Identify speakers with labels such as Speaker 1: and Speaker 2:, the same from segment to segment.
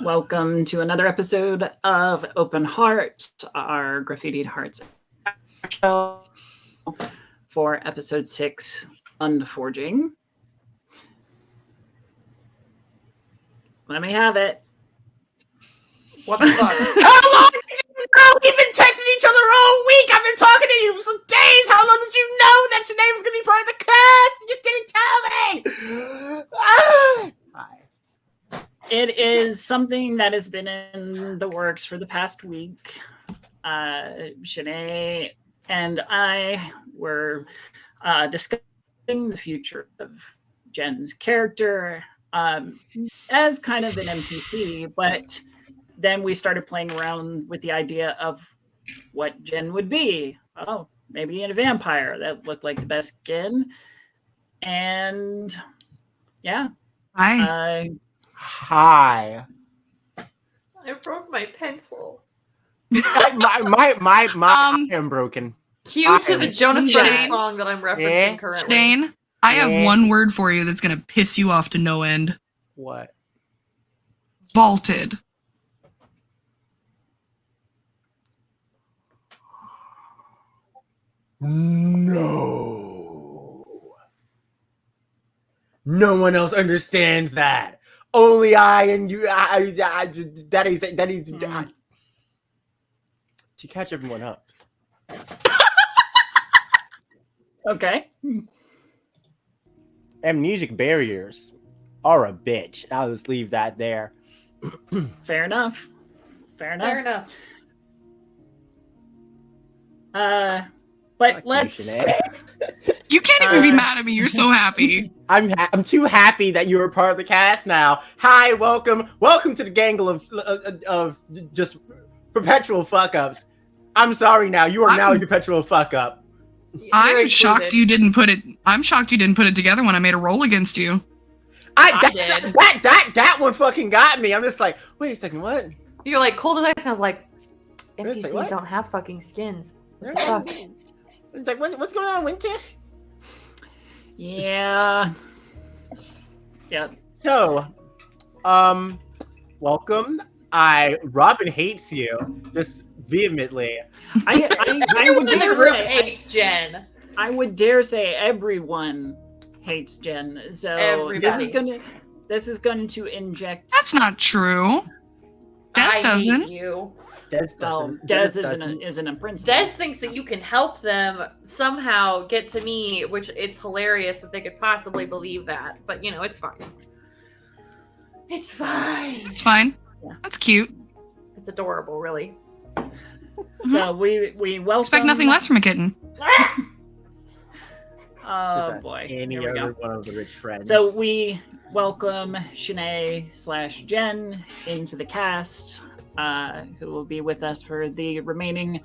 Speaker 1: Welcome to another episode of Open Heart, our Graffitied Hearts show for episode 6, Unforging. Let me have it.
Speaker 2: What the fuck?
Speaker 3: How long did you know? We've been texting each other all week. I've been talking to you for days. How long did you know that your name was going to be part of the cast? You just didn't tell me. Hi.
Speaker 1: It is something that has been in the works for the past week. Cheney and I were discussing the future of Jen's character as kind of an NPC, but then we started playing around with the idea of what Jen would be. Oh, maybe a vampire that looked like the best skin. And yeah.
Speaker 4: Hi.
Speaker 3: Hi.
Speaker 2: I broke my pencil.
Speaker 3: My I am broken.
Speaker 2: Cue to the Jonas Brothers
Speaker 4: Shane.
Speaker 2: song that I'm referencing currently.
Speaker 4: Shane, I have one word for you that's going to piss you off to no end.
Speaker 3: What?
Speaker 4: Vaulted.
Speaker 3: No. No one else understands that. Only I and you. That is. To catch everyone up.
Speaker 1: Okay.
Speaker 3: Amnesic barriers are a bitch. I'll just leave that there.
Speaker 1: Fair enough.
Speaker 2: Fair enough.
Speaker 1: But
Speaker 3: Fuck
Speaker 1: let's.
Speaker 3: you, Shanae.
Speaker 4: You can't even be mad at me. You're so happy.
Speaker 3: I'm too happy that you're a part of the cast now. Hi, welcome to the gangle of just perpetual fuck ups. I'm sorry now. You are now a perpetual fuck up.
Speaker 4: I'm shocked you didn't put it. I'm shocked you didn't put it together when I made a roll against you.
Speaker 2: I did.
Speaker 3: That one fucking got me. I'm just like, wait a second, what?
Speaker 2: You're like cold as ice, and I was like,
Speaker 3: Wait,
Speaker 2: NPCs
Speaker 3: what?
Speaker 2: don't have fucking skins.
Speaker 3: What do you mean? It's like, what's going on, Winter?
Speaker 1: Yeah. Yep.
Speaker 3: So, welcome. Robin hates you just vehemently.
Speaker 1: I would
Speaker 2: Everyone in the
Speaker 1: dare
Speaker 2: group
Speaker 1: say,
Speaker 2: hates Jen.
Speaker 1: I would dare say everyone hates Jen. So
Speaker 2: Everybody.
Speaker 1: this is going to inject.
Speaker 4: That's not true. Des
Speaker 2: I
Speaker 4: doesn't.
Speaker 2: hate you.
Speaker 1: Well, Des isn't a principal.
Speaker 2: Des thinks that you can help them somehow get to me, which it's hilarious that they could possibly believe that. But, you know, it's fine. It's fine.
Speaker 4: It's fine.
Speaker 1: Yeah.
Speaker 4: That's cute.
Speaker 2: It's adorable, really.
Speaker 1: So we welcome.
Speaker 4: Expect nothing less from a kitten.
Speaker 1: Oh boy.
Speaker 3: Any
Speaker 1: Here we
Speaker 3: other
Speaker 1: go.
Speaker 3: one of the rich friends.
Speaker 1: So we welcome Cheney/Jen into the cast, who will be with us for the remaining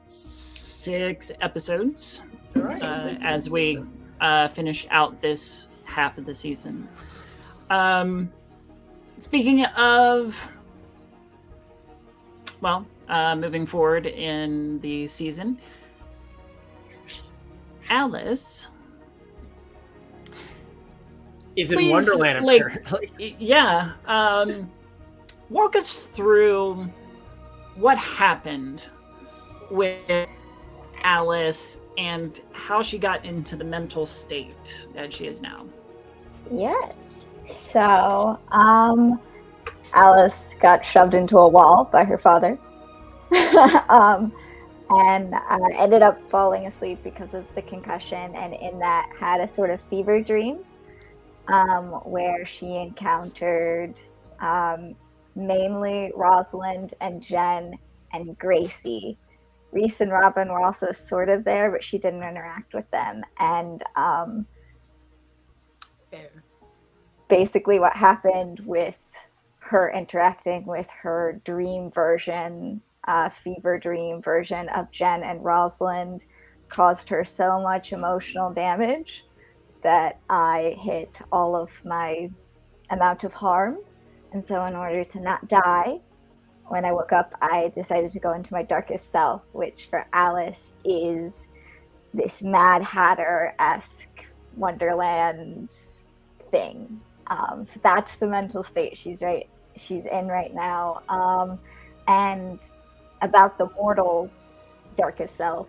Speaker 1: 6 episodes as we finish out this half of the season. Speaking of, moving forward in the season, Alice
Speaker 3: is in
Speaker 1: please,
Speaker 3: Wonderland apparently.
Speaker 1: Yeah. Walk us through what happened with Alice and how she got into the mental state that she is now.
Speaker 5: Yes. So, Alice got shoved into a wall by her father. And ended up falling asleep because of the concussion, and in that had a sort of fever dream where she encountered mainly Rosalind and Jen and Gracie. Reese and Robin were also sort of there, but she didn't interact with them. And basically what happened with her interacting with her dream version, fever dream version of Jen and Rosalind caused her so much emotional damage that I hit all of my amount of harm. And so in order to not die, when I woke up, I decided to go into my darkest self, which for Alice is this Mad Hatter-esque Wonderland thing. So that's the mental state she's right she's in right now. And about the mortal darkest self,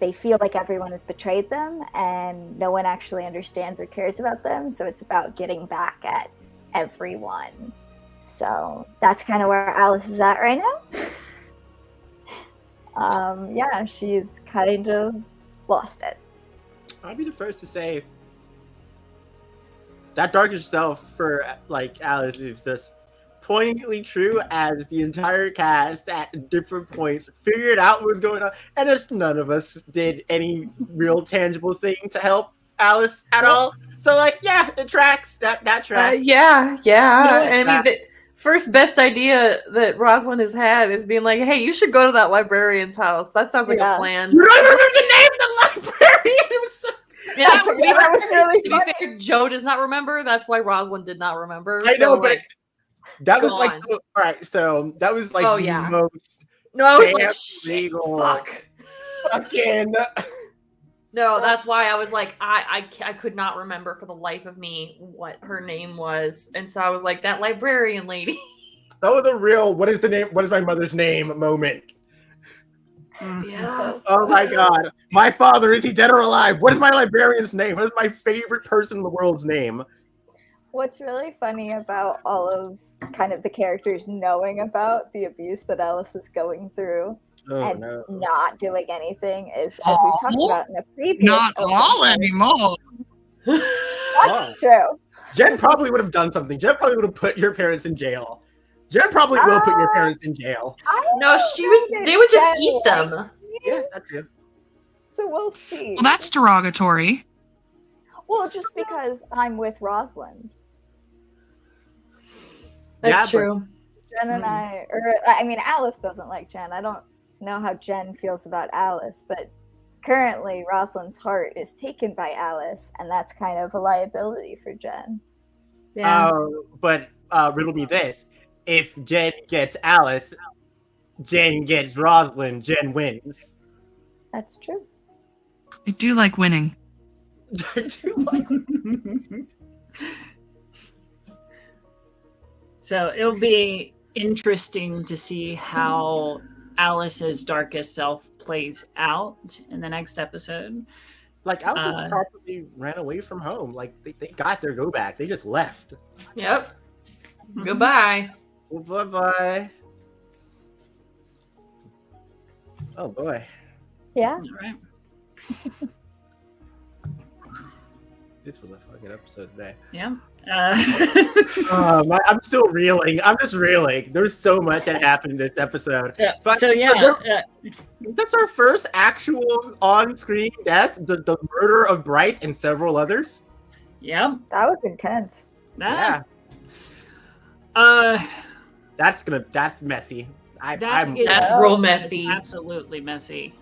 Speaker 5: they feel like everyone has betrayed them and no one actually understands or cares about them, so it's about getting back at everyone. So that's kind of where Alice is at right now. Yeah, she's kind of lost it.
Speaker 3: I'll be the first to say that darkest self for like Alice is just poignantly true, as the entire cast at different points figured out what was going on, and just none of us did any real tangible thing to help Alice at all. So like, yeah, it tracks. That tracks.
Speaker 2: Yeah. And I mean,
Speaker 3: that-
Speaker 2: the first best idea that Rosalind has had is being like, hey, you should go to that librarian's house. That sounds like a plan.
Speaker 3: You don't remember the name of the librarian? It was so...
Speaker 2: Yeah,
Speaker 5: that was really
Speaker 2: to
Speaker 5: funny.
Speaker 2: be fair, Joe does not remember. That's why Rosalind did not remember.
Speaker 3: I know,
Speaker 2: so,
Speaker 3: but
Speaker 2: like,
Speaker 3: that was
Speaker 2: go
Speaker 3: like
Speaker 2: on.
Speaker 3: all right. So that was like
Speaker 2: Oh,
Speaker 3: the
Speaker 2: yeah.
Speaker 3: most
Speaker 2: no, I was like,
Speaker 3: damn
Speaker 2: shit,
Speaker 3: legal
Speaker 2: fuck.
Speaker 3: fucking.
Speaker 2: No, that's why I was like, I could not remember for the life of me what her name was, and so I was like, that librarian lady.
Speaker 3: That was a real what is the name? What is my mother's name moment.
Speaker 2: Yeah.
Speaker 3: Oh my god. My father, is he dead or alive? What is my librarian's name? What is my favorite person in the world's name?
Speaker 5: What's really funny about all of kind of the characters knowing about the abuse that Alice is going through
Speaker 3: Oh
Speaker 5: and
Speaker 3: no.
Speaker 5: not doing anything is, as we talked about in the previous
Speaker 4: Not all
Speaker 5: episode,
Speaker 4: anymore.
Speaker 5: That's true.
Speaker 3: Jen probably would have done something. Jen probably would have put your parents in jail. Jen probably will put your parents in jail.
Speaker 2: No, they would just eat them.
Speaker 3: Yeah, that's it.
Speaker 5: So we'll see.
Speaker 4: Well, that's derogatory.
Speaker 5: Well, just because I'm with Rosalind.
Speaker 2: That's
Speaker 3: Yeah, but-
Speaker 2: true.
Speaker 5: Jen and I mean, Alice doesn't like Jen. I don't know how Jen feels about Alice, but currently Rosalind's heart is taken by Alice, and that's kind of a liability for Jen.
Speaker 2: Yeah.
Speaker 3: But riddle me this. If Jen gets Alice, Jen gets Rosalind, Jen wins.
Speaker 5: That's true.
Speaker 4: I do like winning.
Speaker 3: I do like
Speaker 1: So it'll be interesting to see how Alice's darkest self plays out in the next episode.
Speaker 3: Like Alice just properly ran away from home. Like they got their go back. They just left.
Speaker 2: Yep. Goodbye.
Speaker 3: Well, bye-bye. Oh boy.
Speaker 5: Yeah.
Speaker 1: All right.
Speaker 3: This was a fucking episode today.
Speaker 1: Yeah.
Speaker 3: I'm still reeling. I'm just reeling. There's so much that happened in this episode.
Speaker 1: So yeah.
Speaker 3: That's our first actual on-screen death. The murder of Bryce and several others.
Speaker 1: Yeah.
Speaker 5: That was intense.
Speaker 3: Yeah.
Speaker 1: Yeah.
Speaker 3: That's messy.
Speaker 2: That's real messy.
Speaker 1: Absolutely messy.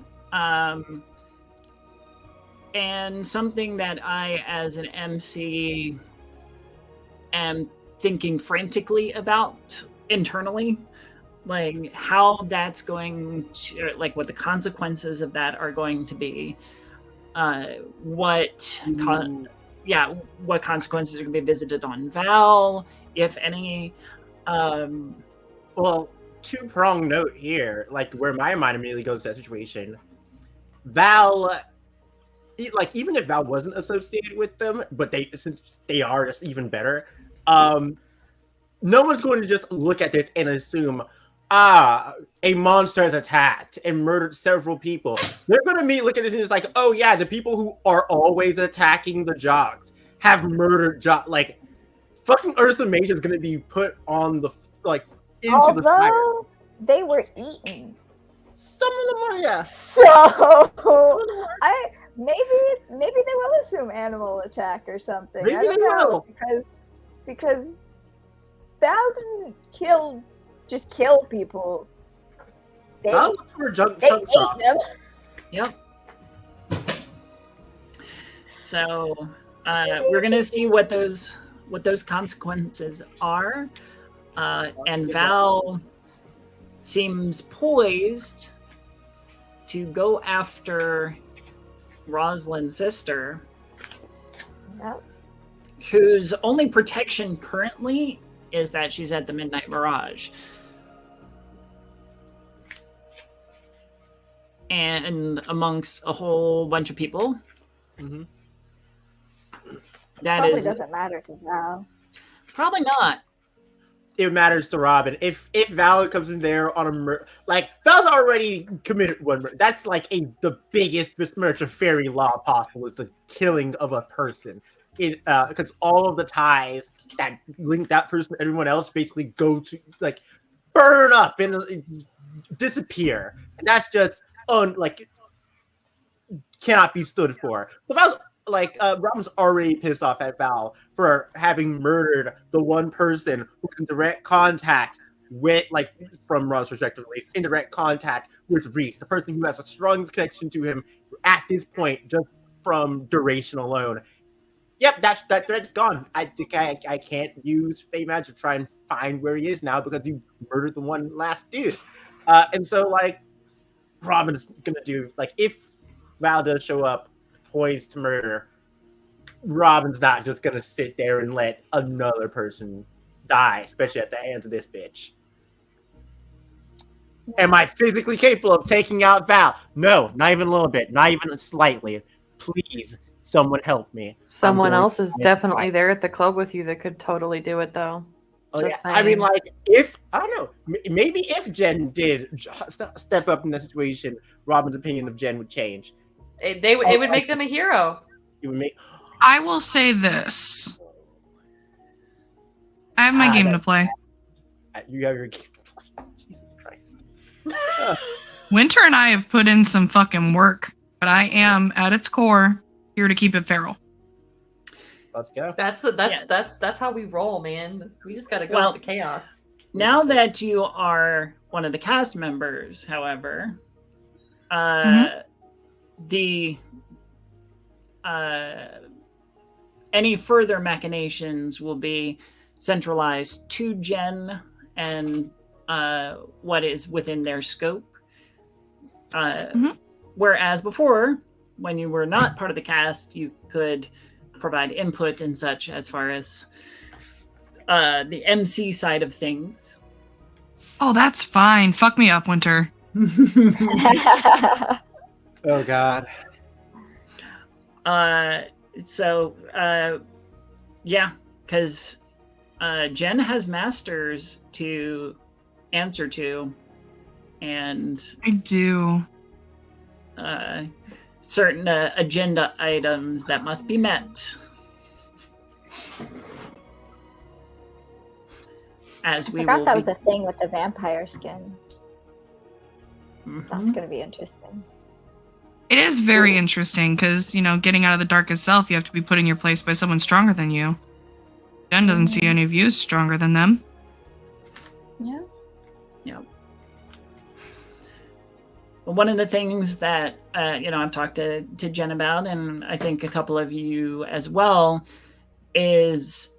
Speaker 1: And something that I, as an MC, am thinking frantically about internally, like how that's going to, like what the consequences of that are going to be. What consequences are going to be visited on Val, if any.
Speaker 3: Well, two-pronged note here, like where my mind immediately goes to that situation. Val, like even if Val wasn't associated with them, but since they are just even better, no one's going to just look at this and assume, a monster has attacked and murdered several people. They're going to look at this and it's like, oh yeah, the people who are always attacking the Jogs have murdered Jogs. Like, fucking Ursa Mage is going to be put on the, like, into the fire.
Speaker 5: Although they were eaten.
Speaker 3: Some of them are, yeah.
Speaker 5: So maybe they will assume animal attack or something.
Speaker 3: Maybe
Speaker 5: I don't
Speaker 3: they
Speaker 5: know
Speaker 3: will.
Speaker 5: because Val didn't just kill people. They
Speaker 3: Val were
Speaker 5: ate
Speaker 3: chunks off.
Speaker 5: them.
Speaker 1: Yep. So we're gonna see what those consequences are, and Val seems poised to go after Rosalind's sister,
Speaker 5: Yep.
Speaker 1: whose only protection currently is that she's at the Midnight Mirage. And amongst a whole bunch of people.
Speaker 3: Mm-hmm.
Speaker 1: That
Speaker 5: probably doesn't matter to Val.
Speaker 1: Probably not.
Speaker 3: It matters to Robin. If Val comes in there on a murder, like Val's already committed one murder. That's like the biggest besmirch of fairy law possible, is the killing of a person. Because all of the ties that link that person to everyone else basically go to like burn up and disappear, and that's just cannot be stood for. So Val's Robin's already pissed off at Val for having murdered the one person who's in direct contact with, from Robin's perspective at least, in direct contact with Reese, the person who has the strongest connection to him at this point, just from duration alone. Yep, that thread's gone. I can't use Fey Magic to try and find where he is now because you murdered the one last dude. And so, Robin's gonna do, if Val does show up poised to murder, Robin's not just gonna sit there and let another person die, especially at the hands of this bitch. Am I physically capable of taking out Val? No, not even a little bit, not even slightly. Please, someone help me.
Speaker 2: Someone else is definitely there at the club with you that could totally do it, though.
Speaker 3: Just saying. I mean, if I don't know, maybe if Jen did step up in the situation, Robin's opinion of Jen would change.
Speaker 2: It would make them a hero.
Speaker 3: It would make.
Speaker 4: I will say this. I have my game to play.
Speaker 3: You have your game to play. Jesus Christ.
Speaker 4: Winter and I have put in some fucking work, but I am, at its core, here to keep it feral.
Speaker 3: Let's go.
Speaker 2: That's how we roll, man. We just gotta go with the chaos.
Speaker 1: Now that you are one of the cast members, however, any further machinations will be centralized to Jen and what is within their scope. Whereas before, when you were not part of the cast, you could provide input and such as far as the MC side of things.
Speaker 4: Oh, that's fine. Fuck me up, Winter.
Speaker 3: Oh, God.
Speaker 1: Because Jen has masters to answer to, and
Speaker 4: I do.
Speaker 1: Certain agenda items that must be met. As we
Speaker 5: I forgot that was a thing with the vampire skin. That's going to be interesting.
Speaker 4: It is very interesting because, getting out of the darkest self, you have to be put in your place by someone stronger than you. Jen doesn't see any of you stronger than them.
Speaker 5: Yeah.
Speaker 1: Yep. One of the things that, I've talked to Jen about, and I think a couple of you as well, is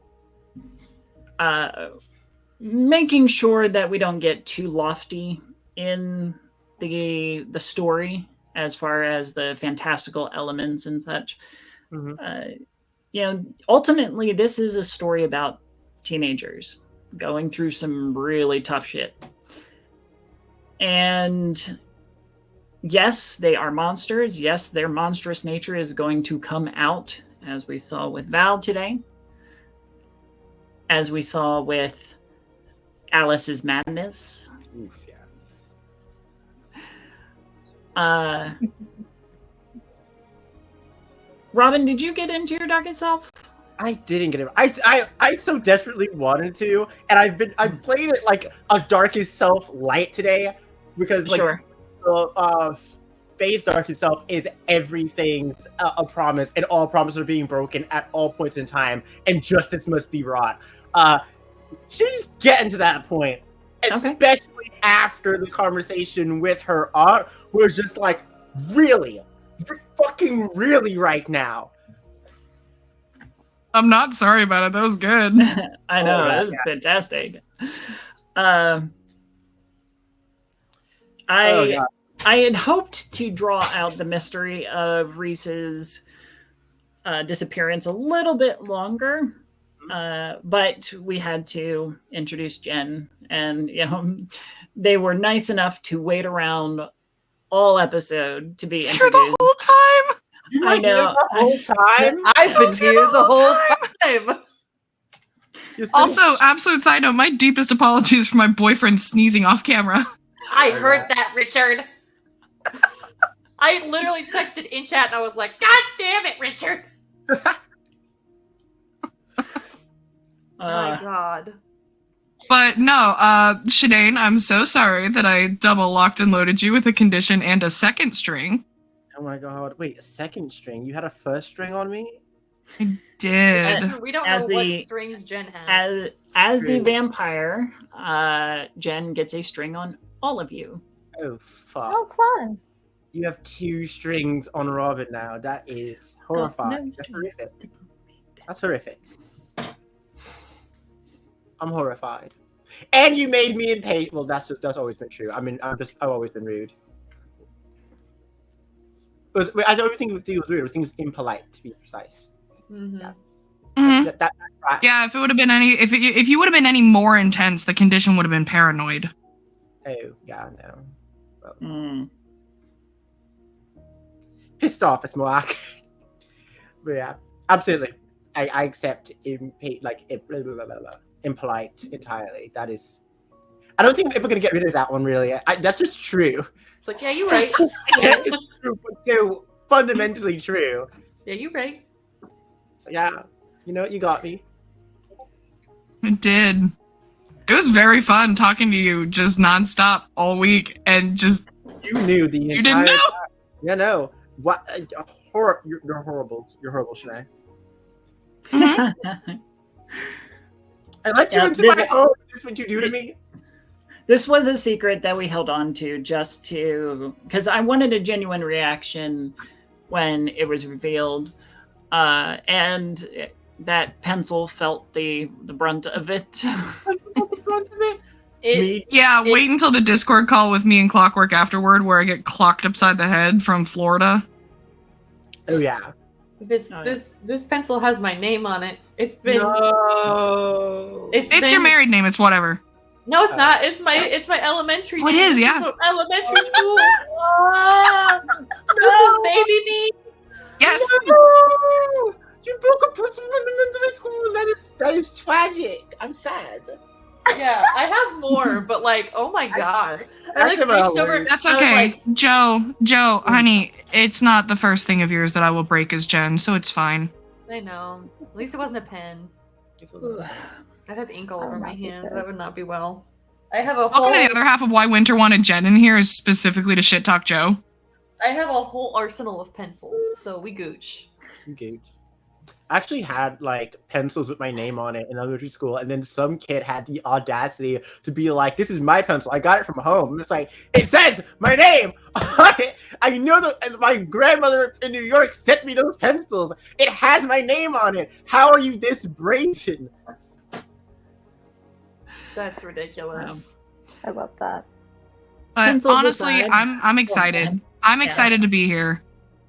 Speaker 1: making sure that we don't get too lofty in the story as far as the fantastical elements and such. Ultimately, this is a story about teenagers going through some really tough shit. And yes, they are monsters. Yes, their monstrous nature is going to come out, as we saw with Val today. As we saw with Alice's madness.
Speaker 3: Oof, yeah.
Speaker 1: Robin, did you get into your darkest self?
Speaker 3: I didn't get it. I so desperately wanted to, and I've played it like a darkest self light today because
Speaker 1: sure.
Speaker 3: Faye's darkest self is everything's a promise, and all promises are being broken at all points in time, and justice must be wrought. She's getting to that point, especially after the conversation with her aunt, where it's just like, really? You're fucking really right now.
Speaker 4: I'm not sorry about it. That was good.
Speaker 1: I know. That was fantastic. I had hoped to draw out the mystery of Reese's disappearance a little bit longer, But we had to introduce Jen, and they were nice enough to wait around all episode to be
Speaker 4: Here
Speaker 1: introduced.
Speaker 4: the whole time.
Speaker 3: You were
Speaker 1: I
Speaker 3: here
Speaker 1: know.
Speaker 3: the whole time.
Speaker 2: I've been here the whole time.
Speaker 4: Also, absolute side note, my deepest apologies for my boyfriend sneezing off camera.
Speaker 2: I heard that, Richard. I literally texted in chat and I was like, God damn it, Richard. My God.
Speaker 4: But no, Shadane, I'm so sorry that I double locked and loaded you with a condition and a second string.
Speaker 3: Oh my god! Wait, a second string? You had a first string on me?
Speaker 4: I did.
Speaker 2: And we don't
Speaker 1: As
Speaker 2: know
Speaker 1: the-
Speaker 2: what strings Jen has.
Speaker 1: As the vampire, Jen gets a string on all of you.
Speaker 3: Oh fuck!
Speaker 5: Oh, fun.
Speaker 3: You have 2 strings on Robin now. That is horrifying. That's horrific. That's horrific. I'm horrified. And you made me impatient. Well, that's always been true. I've always been rude. I don't think it was rude. I think it was impolite, to be precise.
Speaker 2: Mm-hmm.
Speaker 3: Yeah.
Speaker 4: Mhm.
Speaker 3: Right.
Speaker 4: Yeah, if it would have been if you would have been any more intense, the condition would have been paranoid.
Speaker 3: Oh, yeah, no. Well,
Speaker 1: Mm.
Speaker 3: pissed off is more accurate. But yeah, absolutely. I accept impolite entirely. That is. I don't think we're going to get rid of that one, really. That's just true.
Speaker 2: It's like, yeah, you're right.
Speaker 3: It's true, but so fundamentally true.
Speaker 2: Yeah, you're right.
Speaker 3: So yeah, you got me.
Speaker 4: It did. It was very fun talking to you just nonstop all week, and just
Speaker 3: You knew the entire.
Speaker 4: you didn't know.
Speaker 3: Yeah, no. What? You're horrible. You're horrible, Shanae. I let you
Speaker 1: Yeah,
Speaker 3: into
Speaker 1: this-
Speaker 3: my home. This is what you do to me.
Speaker 1: This was a secret that we held on to just because I wanted a genuine reaction when it was revealed, and that pencil felt the brunt of it.
Speaker 4: Yeah, wait until the Discord call with me and Clockwork afterward, where I get clocked upside the head from Florida.
Speaker 3: Oh yeah.
Speaker 2: This pencil has my name on it. It's been
Speaker 3: No.
Speaker 4: It's your married name. It's whatever.
Speaker 2: No, it's not. It's my elementary
Speaker 4: Oh, it
Speaker 2: name.
Speaker 4: is,
Speaker 2: This
Speaker 4: yeah.
Speaker 2: from elementary school. This is baby me.
Speaker 4: Yes.
Speaker 3: No! You broke a person from elementary school. That is tragic. I'm sad.
Speaker 2: Yeah, I have more, but like, oh my god. I like
Speaker 3: Actually,
Speaker 2: reached over.
Speaker 4: That's
Speaker 2: I was
Speaker 4: okay.
Speaker 2: like,
Speaker 4: Joe, honey, it's not the first thing of yours that I will break as Jen, so it's fine.
Speaker 2: I know. At least it wasn't a pen. I'd have ink all over my hands. That would not be well. I have a
Speaker 4: Welcome
Speaker 2: whole.
Speaker 4: to the other half of why Winter wanted Jen in here is specifically to shit talk Joe.
Speaker 2: I have a whole arsenal of pencils, so we gooch.
Speaker 3: Engaged. I actually had like pencils with my name on it in elementary school, and then some kid had the audacity to be like, "This is my pencil. I got it from home." It's like, it says my name. I know that my grandmother in New York sent me those pencils. It has my name on it. How are you this brazen?
Speaker 2: That's ridiculous.
Speaker 5: I love that.
Speaker 4: But
Speaker 1: Pencil
Speaker 4: honestly,
Speaker 1: beside.
Speaker 4: I'm excited. I'm excited to be here.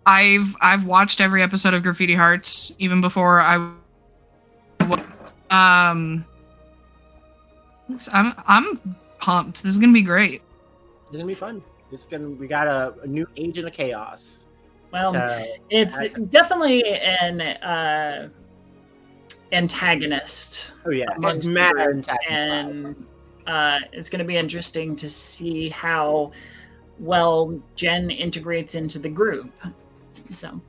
Speaker 4: I've watched every episode of Graffiti Hearts even before I'm pumped. This is gonna be great.
Speaker 3: It's gonna be fun. We got a new agent of chaos.
Speaker 1: Well,
Speaker 3: So,
Speaker 1: it's definitely an antagonist.
Speaker 3: oh yeah,
Speaker 1: amongst
Speaker 3: mad
Speaker 1: the group,
Speaker 3: antagonist.
Speaker 1: and it's going to be interesting to see how well Jen integrates into the group. So,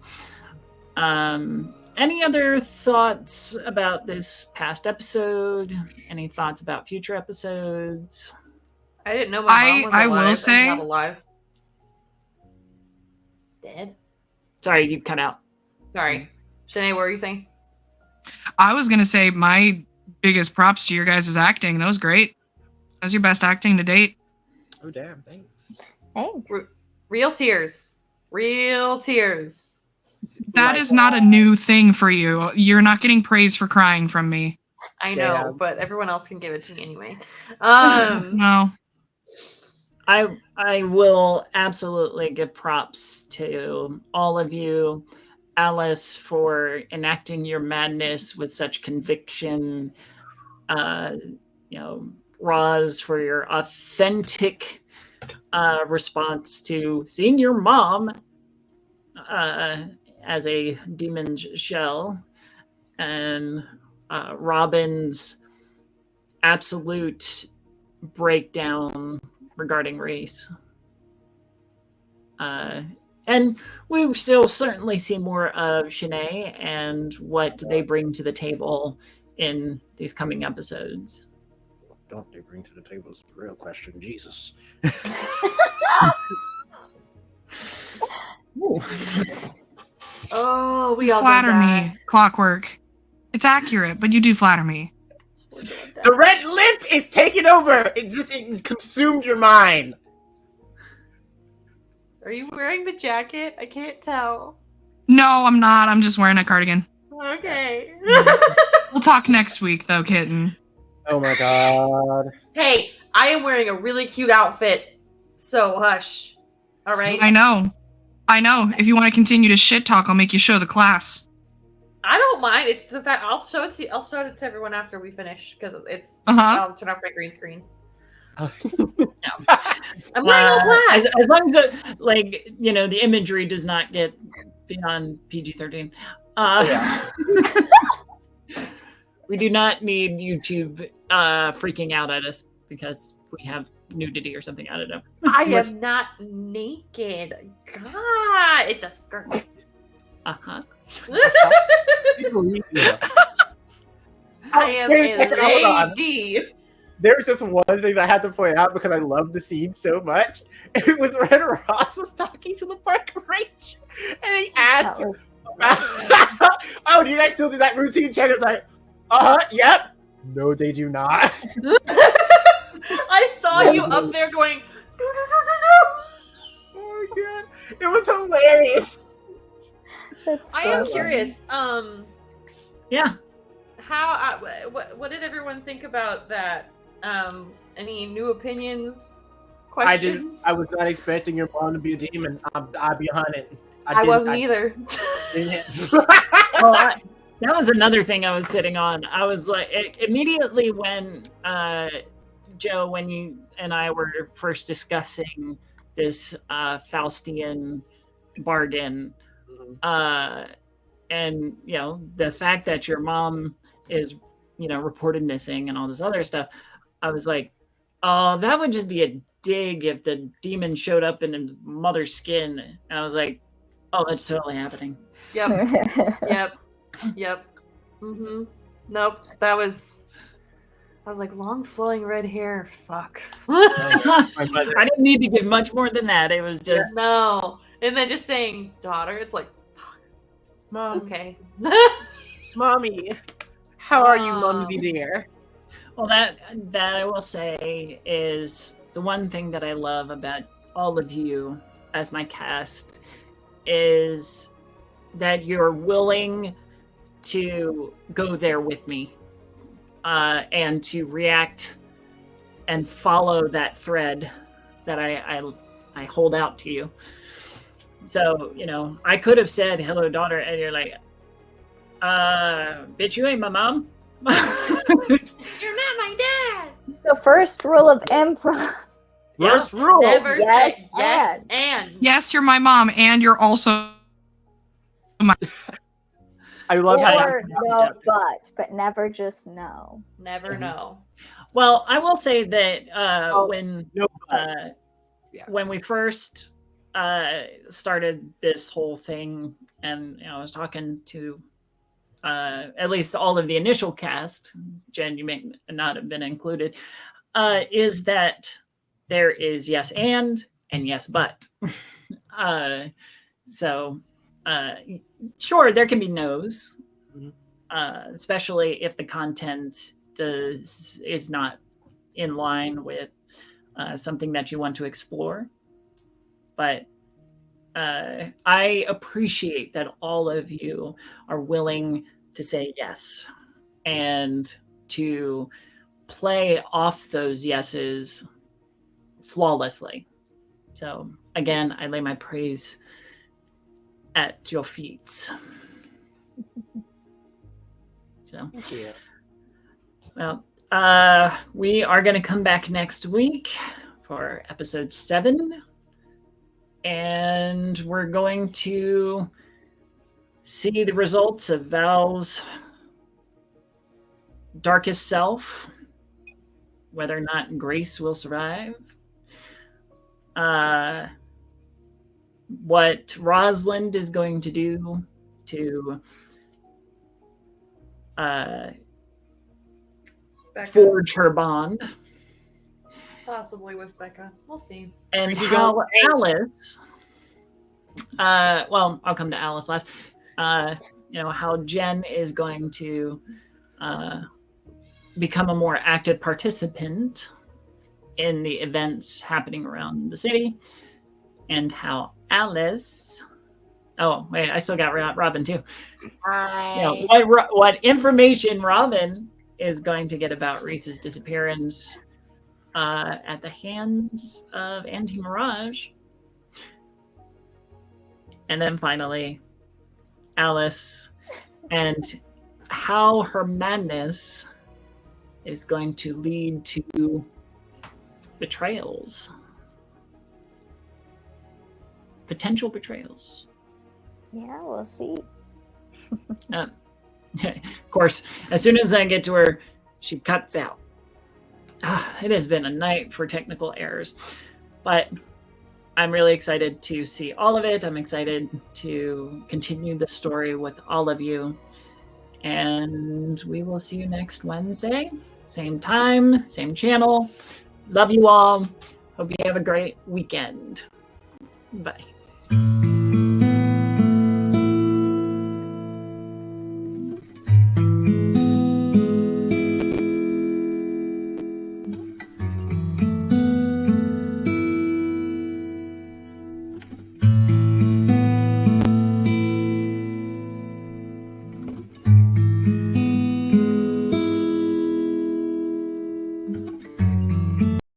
Speaker 1: any other thoughts about this past episode? Any thoughts about future episodes?
Speaker 2: I didn't know my mom was
Speaker 4: I
Speaker 2: alive.
Speaker 4: will
Speaker 2: and
Speaker 4: say-
Speaker 2: not alive. Dead.
Speaker 1: Sorry, you cut out.
Speaker 2: Sorry, Shanae, what were you saying?
Speaker 4: I was gonna say my biggest props to your guys' acting. That was great. That was your best acting to date.
Speaker 3: Oh damn! Thanks.
Speaker 5: Thanks.
Speaker 2: Real tears. Real tears.
Speaker 4: That is not a new thing for you. You're not getting praise for crying from me.
Speaker 2: I know,
Speaker 3: Damn.
Speaker 2: but everyone else can give it to me anyway.
Speaker 4: No.
Speaker 1: I will absolutely give props to all of you. Alice, for enacting your madness with such conviction. Roz, for your authentic response to seeing your mom as a demon shell, and Robin's absolute breakdown regarding race. And we still certainly see more of Cheney and what they bring to the table in these coming episodes.
Speaker 3: Don't they bring to the table is the real question, Jesus.
Speaker 2: Oh, we all
Speaker 4: flatter
Speaker 2: did that.
Speaker 4: me, Clockwork. It's accurate, but you do flatter me.
Speaker 3: The red lip is taking over. It consumed your mind.
Speaker 2: Are you wearing the jacket? I can't tell.
Speaker 4: No, I'm not. I'm just wearing a cardigan.
Speaker 2: Okay.
Speaker 4: We'll talk next week, though, kitten.
Speaker 3: Oh my god.
Speaker 2: Hey, I am wearing a really cute outfit, so hush. All right.
Speaker 4: I know. If you want to continue to shit talk, I'll make you show the class.
Speaker 2: I don't mind. It's the fact I'll show it to everyone after we finish because it's.
Speaker 4: Uh-huh.
Speaker 2: I'll turn off my green screen. I'm wearing all black.
Speaker 1: As long as the imagery does not get beyond PG-13. We do not need YouTube freaking out at us because we have nudity or something. I don't know.
Speaker 2: I am not naked. God, it's a skirt.
Speaker 1: Uh-huh.
Speaker 2: I am a lady.
Speaker 3: There's just one thing that I had to point out because I love the scene so much. It was when Ross was talking to the park ranger and he asked, "Oh, do you guys still do that routine?" Chen was like, "Yep." No, they do not.
Speaker 2: I saw you up there going, no.
Speaker 3: Oh my god, it was hilarious.
Speaker 2: I am curious.
Speaker 1: Yeah.
Speaker 2: How? What did everyone think about that? Any new opinions? Questions?
Speaker 3: I was not expecting your mom to be a demon. I'll be behind it.
Speaker 2: I wasn't either.
Speaker 1: That was another thing I was sitting on. I was like, immediately when Joe, when you and I were first discussing this Faustian bargain, and the fact that your mom is reported missing and all this other stuff, I was like, oh, that would just be a dig if the demon showed up in his mother's skin. And I was like, oh, that's totally happening.
Speaker 2: Yep. Mm-hmm. Nope. I was like, long flowing red hair. Fuck.
Speaker 1: I didn't need to give much more than that. It was just
Speaker 2: no. And then just saying daughter, it's like, fuck.
Speaker 3: Mom.
Speaker 2: Okay.
Speaker 3: Mommy. How are you, Mumsy dear?
Speaker 1: Well, that I will say is the one thing that I love about all of you as my cast is that you're willing to go there with me and to react and follow that thread that I hold out to you. So, I could have said, hello, daughter, and you're like, bitch, you ain't my mom.
Speaker 2: You're not my dad.
Speaker 5: The first rule of improv.
Speaker 3: First rule.
Speaker 2: Never
Speaker 5: Yes,
Speaker 2: say yes and.
Speaker 4: Yes, you're my mom, and you're also my.
Speaker 3: I love how
Speaker 5: Or no, but never just no.
Speaker 2: Never know.
Speaker 1: Well, I will say that when we first started this whole thing, and I was talking to at least all of the initial cast, Jen, you may not have been included, is that there is yes and yes but. So sure, there can be no's, especially if the content is not in line with something that you want to explore. But I appreciate that all of you are willing to say yes and to play off those yeses flawlessly. So again, I lay my praise at your feet. So,
Speaker 3: Thank you.
Speaker 1: well, we are going to come back next week for episode 7. And we're going to see the results of Val's darkest self, whether or not Grace will survive. What Rosalind is going to do to forge her bond.
Speaker 2: Possibly with Becca. We'll see.
Speaker 1: And how Alice, well, I'll come to Alice last. How Jen is going to become a more active participant in the events happening around the city, and how Alice. Oh wait, I still got Robin too. What information Robin is going to get about Reese's disappearance at the hands of Anti-Mirage. And then finally, Alice and how her madness is going to lead to betrayals. Potential betrayals.
Speaker 5: Yeah, we'll see.
Speaker 1: Of course, as soon as I get to her, she cuts out. It has been a night for technical errors, but I'm really excited to see all of it. I'm excited to continue the story with all of you, and we will see you next Wednesday. Same time, same channel. Love you all. Hope you have a great weekend. Bye.